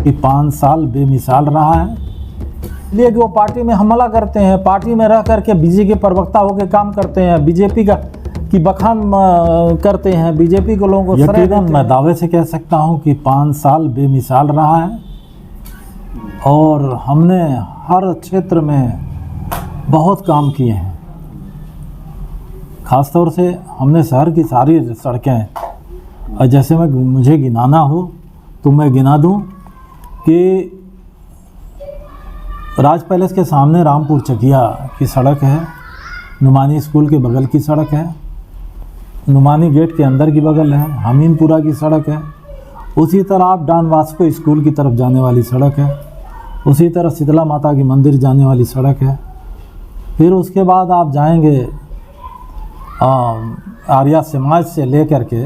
कि 5 साल बेमिसाल रहा है। इसलिए कि वो पार्टी में हमला करते हैं, पार्टी में रह करके बीजेपी के प्रवक्ता होकर काम करते हैं, बीजेपी की बखान करते हैं, बीजेपी के लोगों को यकीनन मैं दावे से कह सकता हूं कि 5 साल बेमिसाल रहा है और हमने हर क्षेत्र में बहुत काम किए हैं। ख़ास तौर से हमने शहर की सारी सड़कें, और जैसे मुझे गिनाना हो तो मैं गिना दूं कि राज पैलेस के सामने रामपुर चकिया की सड़क है, नुमानी स्कूल के बगल की सड़क है, नुमानी गेट के अंदर की बगल है, हमीनपुरा की सड़क है, उसी तरह आप डॉन वास्को स्कूल की तरफ जाने वाली सड़क है, उसी तरह शीतला माता की मंदिर जाने वाली सड़क है। फिर उसके बाद आप जाएंगे आर्या समाज से लेकर के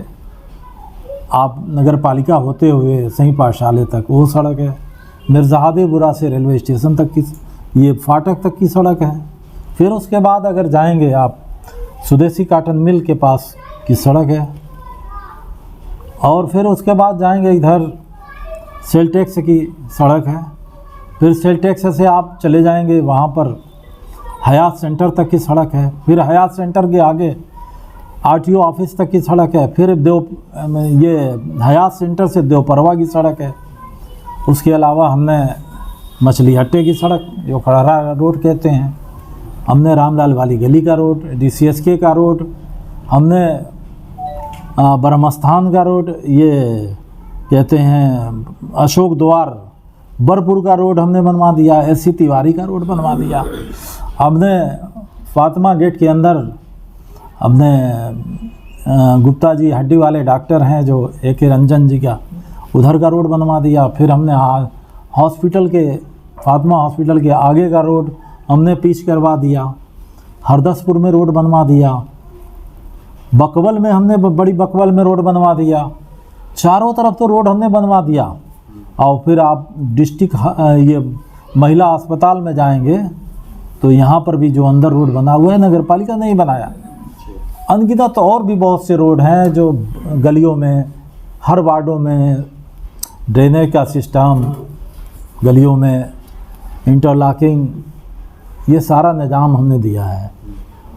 आप नगर पालिका होते हुए सही पाठशाले तक वो सड़क है। मिर्ज़ाहादीपुरा से रेलवे स्टेशन तक की, ये फाटक तक की सड़क है। फिर उसके बाद अगर जाएंगे आप स्वदेशी काटन मिल के पास की सड़क है, और फिर उसके बाद जाएंगे इधर सेलटेक्स की सड़क है। फिर सेलटेक्स से आप चले जाएंगे वहाँ पर हयात सेंटर तक की सड़क है। फिर हयात सेंटर के आगे आरटीओ ऑफिस तक की सड़क है। फिर ये हयात सेंटर से देवपरवा की सड़क है। उसके अलावा हमने मछली हट्टे की सड़क जो खड़हरा रोड कहते हैं, हमने रामलाल वाली गली का रोड, DCSK का रोड, हमने ब्रह्मस्थान का रोड, ये कहते हैं अशोक द्वार बरपुर का रोड हमने बनवा दिया, SC तिवारी का रोड बनवा दिया। हमने फातिमा गेट के अंदर हमने गुप्ता जी हड्डी वाले डॉक्टर हैं जो AK रंजन जी का, उधर का रोड बनवा दिया। फिर हमने हॉस्पिटल के फातिमा हॉस्पिटल के आगे का रोड हमने पिच करवा दिया। हरदसपुर में रोड बनवा दिया। बकवल में हमने बड़ी बकवल में रोड बनवा दिया। चारों तरफ तो रोड हमने बनवा दिया। और फिर आप डिस्ट्रिक्ट ये महिला अस्पताल में जाएंगे तो यहाँ पर भी जो अंदर रोड बना हुआ है नगर पालिका नहीं बनाया। अनगिनत तो और भी बहुत से रोड हैं जो गलियों में, हर वार्डों में ड्रेनेज का सिस्टम, गलियों में इंटरलॉकिंग, ये सारा निज़ाम हमने दिया है।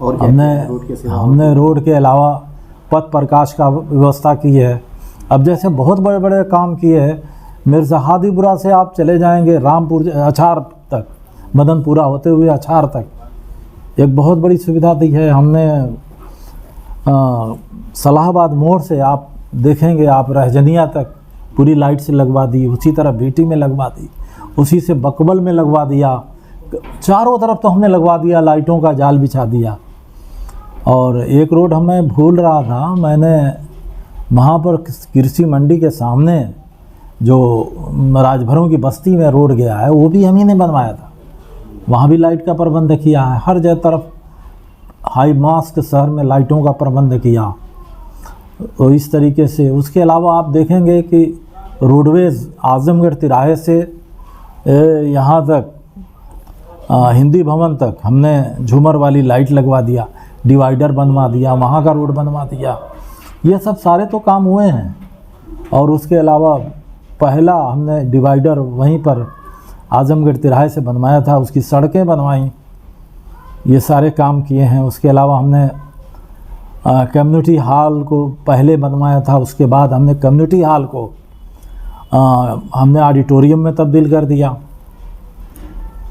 और हमने रोड के अलावा पथ प्रकाश का व्यवस्था की है। अब जैसे बहुत बड़े बड़े काम किए हैं, मिर्ज़ाहादीपुरा से आप चले जाएंगे रामपुर अछार तक, मदनपुरा होते हुए अछार तक एक बहुत बड़ी सुविधा दी है हमने। सलाहाबाद मोड़ से आप देखेंगे आप रहजनिया तक पूरी लाइट से लगवा दी, उसी तरह बीटी में लगवा दी, उसी से बकबल में लगवा दिया, चारों तरफ तो हमने लगवा दिया, लाइटों का जाल बिछा दिया। और एक रोड हमें भूल रहा था, मैंने वहाँ पर कृषि मंडी के सामने जो राजभरों की बस्ती में रोड गया है वो भी हम ही ने बनवाया था, वहाँ भी लाइट का प्रबंध किया है। हर जगह तरफ हाई मास्क शहर में लाइटों का प्रबंध किया। तो इस तरीके से उसके अलावा आप देखेंगे कि रोडवेज़ आजमगढ़ तिराहे से यहाँ तक हिंदी भवन तक हमने झूमर वाली लाइट लगवा दिया, डिवाइडर बनवा दिया, वहाँ का रोड बनवा दिया। ये सब सारे तो काम हुए हैं। और उसके अलावा पहला हमने डिवाइडर वहीं पर आजमगढ़ तिराहे से बनवाया था, उसकी सड़कें बनवाई, ये सारे काम किए हैं। उसके अलावा हमने कम्युनिटी हॉल को पहले बनवाया था, उसके बाद हमने कम्युनिटी हॉल को हमने ऑडिटोरियम में तब्दील कर दिया।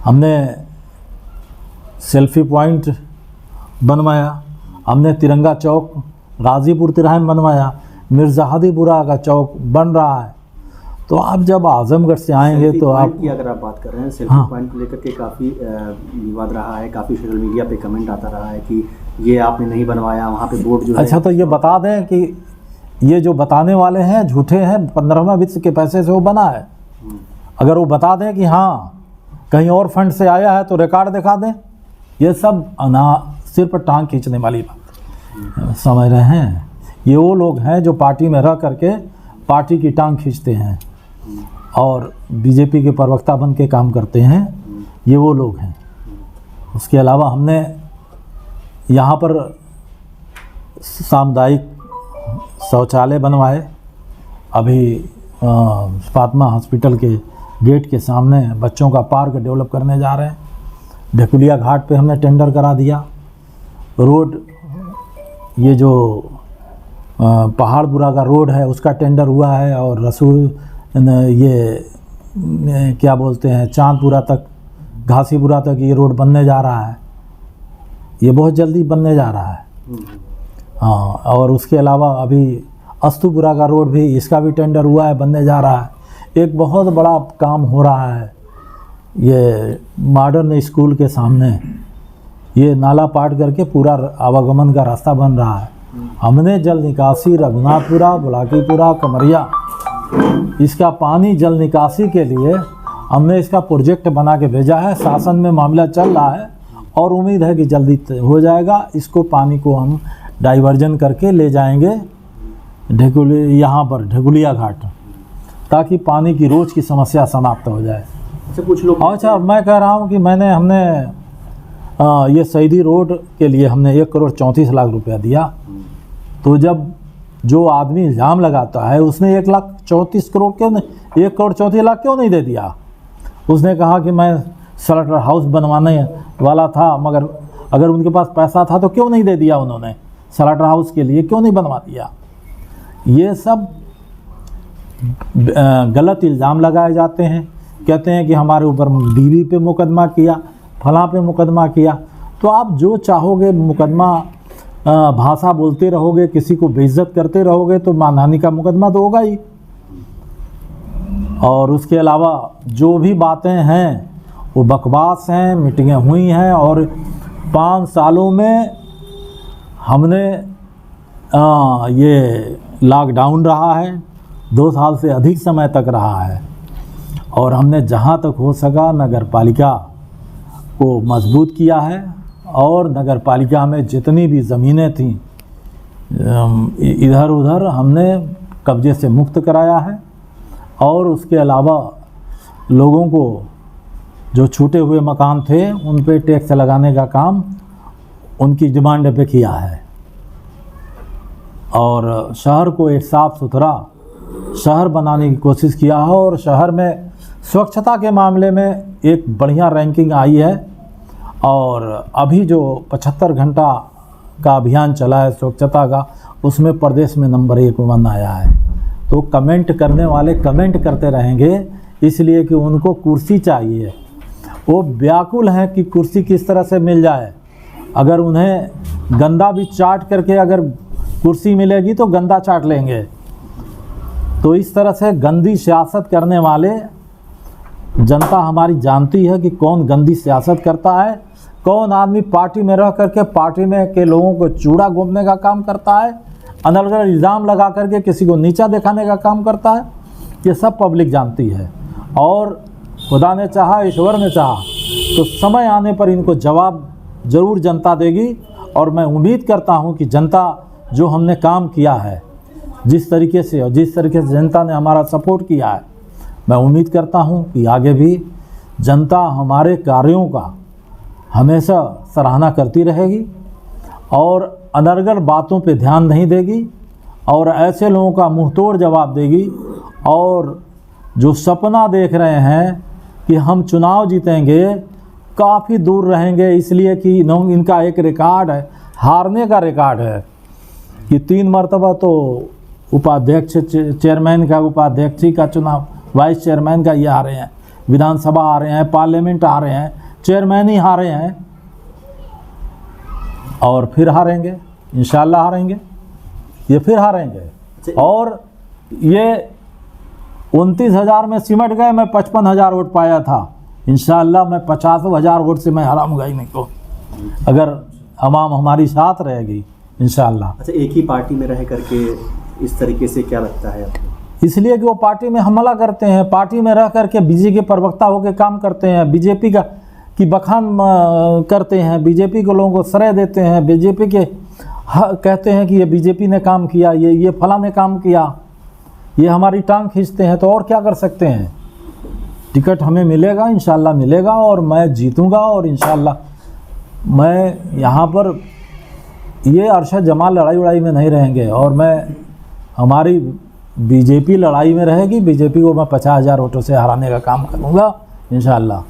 हमने सेल्फी पॉइंट बनवाया, हमने तिरंगा चौक गाजीपुर तिराहे में बनवाया, मिर्ज़ाहादीपुरा का चौक बन रहा है। तो आप जब आजमगढ़ से आएंगे तो आप की अगर आप बात कर रहे हैं सेल्फी पॉइंट को लेकर के काफ़ी विवाद रहा है, काफ़ी सोशल मीडिया पे कमेंट आता रहा है कि ये आपने नहीं बनवाया, वहाँ पे बोर्ड जो अच्छा, तो ये बता दें कि ये जो बताने वाले हैं झूठे हैं, 15वां वित्त के पैसे से वो बना है। अगर वो बता दें कि हाँ कहीं और फंड से आया है तो रिकॉर्ड दिखा दें। ये सब सिर पर टांग खींचने वाली बात समझ रहे हैं। ये वो लोग हैं जो पार्टी में रह करके पार्टी की टांग खींचते हैं और बीजेपी के प्रवक्ता बन के काम करते हैं, ये वो लोग हैं। उसके अलावा हमने यहाँ पर सामुदायिक शौचालय बनवाए। अभी फातिमा हॉस्पिटल के गेट के सामने बच्चों का पार्क डेवलप करने जा रहे हैं। ढकुलिया घाट पे हमने टेंडर करा दिया। रोड, ये जो पहाड़पुरा का रोड है उसका टेंडर हुआ है, और रसूल ये क्या बोलते हैं चांदपुरा तक, घासीपुरा तक ये रोड बनने जा रहा है। ये बहुत जल्दी बनने जा रहा है। हाँ, और उसके अलावा अभी अस्तुपुरा का रोड भी, इसका भी टेंडर हुआ है, बनने जा रहा है। एक बहुत बड़ा काम हो रहा है ये मॉडर्न स्कूल के सामने, ये नाला पाट करके पूरा आवागमन का रास्ता बन रहा है। हमने जल निकासी रघुनाथपुरा, बुलाकीपुरा, कमरिया, इसका पानी जल निकासी के लिए हमने इसका प्रोजेक्ट बना के भेजा है। शासन में मामला चल रहा है और उम्मीद है कि जल्दी हो जाएगा। इसको पानी को हम डाइवर्जन करके ले जाएंगे यहाँ पर ढकुलिया घाट, ताकि पानी की रोज की समस्या समाप्त हो जाए। अच्छा, कुछ लोग अच्छा, मैं कह रहा हूँ कि हमने ये शहीदी रोड के लिए हमने 1,34,00,000 रुपया दिया। तो जब जो आदमी इल्ज़ाम लगाता है उसने 1,34 करोड़ क्यों नहीं, 1,34,00,000 क्यों नहीं दे दिया? उसने कहा कि मैं स्लटर हाउस बनवाने वाला था, मगर अगर उनके पास पैसा था तो क्यों नहीं दे दिया उन्होंने? स्लटर हाउस के लिए क्यों नहीं बनवा दिया? ये सब गलत इल्ज़ाम लगाए जाते हैं। कहते हैं कि हमारे ऊपर बीवी पे मुकदमा किया, फलां पे मुकदमा किया। तो आप जो चाहोगे मुकदमा, भाषा बोलते रहोगे, किसी को बेइज्जत करते रहोगे तो मानहानि का मुकदमा तो होगा ही। और उसके अलावा जो भी बातें हैं वो बकवास हैं, मीटिंगें हुई हैं, और 5 सालों में हमने ये लॉकडाउन रहा है, 2 साल से अधिक समय तक रहा है, और हमने जहाँ तक हो सका नगर पालिका को मजबूत किया है, और नगर पालिका में जितनी भी ज़मीनें थीं इधर उधर हमने कब्जे से मुक्त कराया है। और उसके अलावा लोगों को जो छूटे हुए मकान थे उन पे टैक्स लगाने का काम उनकी डिमांड पे किया है, और शहर को एक साफ़ सुथरा शहर बनाने की कोशिश किया है। और शहर में स्वच्छता के मामले में एक बढ़िया रैंकिंग आई है, और अभी जो 75 घंटा का अभियान चला है स्वच्छता का, उसमें प्रदेश में नंबर 1 आया है। तो कमेंट करने वाले कमेंट करते रहेंगे, इसलिए कि उनको कुर्सी चाहिए। वो व्याकुल हैं कि कुर्सी किस तरह से मिल जाए। अगर उन्हें गंदा भी चाट करके अगर कुर्सी मिलेगी तो गंदा चाट लेंगे। तो इस तरह से गंदी सियासत करने वाले, जनता हमारी जानती है कि कौन गंदी सियासत करता है, कौन आदमी पार्टी में रह करके पार्टी में के लोगों को चूड़ा घोंपने का काम करता है, अनर्गल इल्ज़ाम लगा करके किसी को नीचा दिखाने का काम करता है। ये सब पब्लिक जानती है, और खुदा ने चाहा, ईश्वर ने चाहा तो समय आने पर इनको जवाब ज़रूर जनता देगी। और मैं उम्मीद करता हूँ कि जनता जो हमने काम किया है, जिस तरीके से और जिस तरीके से जनता ने हमारा सपोर्ट किया है, मैं उम्मीद करता हूँ कि आगे भी जनता हमारे कार्यों का हमेशा सराहना करती रहेगी, और अनर्गल बातों पे ध्यान नहीं देगी, और ऐसे लोगों का मुंहतोड़ जवाब देगी। और जो सपना देख रहे हैं कि हम चुनाव जीतेंगे, काफ़ी दूर रहेंगे, इसलिए कि इनका एक रिकॉर्ड है, हारने का रिकॉर्ड है कि 3 मरतबा तो उपाध्यक्ष, चेयरमैन का, उपाध्यक्ष का चुनाव, वाइस चेयरमैन का ये हारे हैं, विधानसभा हारे हैं, पार्लियामेंट हारे हैं, चेयरमैन ही हारे हैं, और फिर हारेंगे, इंशाल्लाह हारेंगे, ये फिर हारेंगे। और ये 29,000 में सिमट गए, मैं 55,000 वोट पाया था, इंशाल्लाह मैं 50,000 वोट से मैं हराऊंगा ही नहीं को, अगर अवाम हमारी साथ रहेगी इंशाल्लाह। अच्छा, एक ही पार्टी में रह करके इस तरीके से क्या लगता है आपको? इसलिए कि वो पार्टी में हमला करते हैं, पार्टी में रह करके बीजेपी के प्रवक्ता होकर काम करते हैं, बीजेपी की बखान करते हैं, बीजेपी को लोगों को श्रेय देते हैं, बीजेपी के कहते हैं कि ये बीजेपी ने काम किया, ये फलां ने काम किया, ये हमारी टांग खींचते हैं। तो और क्या कर सकते हैं? टिकट हमें मिलेगा, इंशाल्लाह मिलेगा, और मैं जीतूंगा, और इंशाल्लाह मैं यहाँ पर ये अरशद जमाल लड़ाई वड़ाई में नहीं रहेंगे, और मैं हमारी बीजेपी लड़ाई में रहेगी, बीजेपी को मैं 50,000 वोटों से हराने का काम करूँगा इंशाअल्लाह।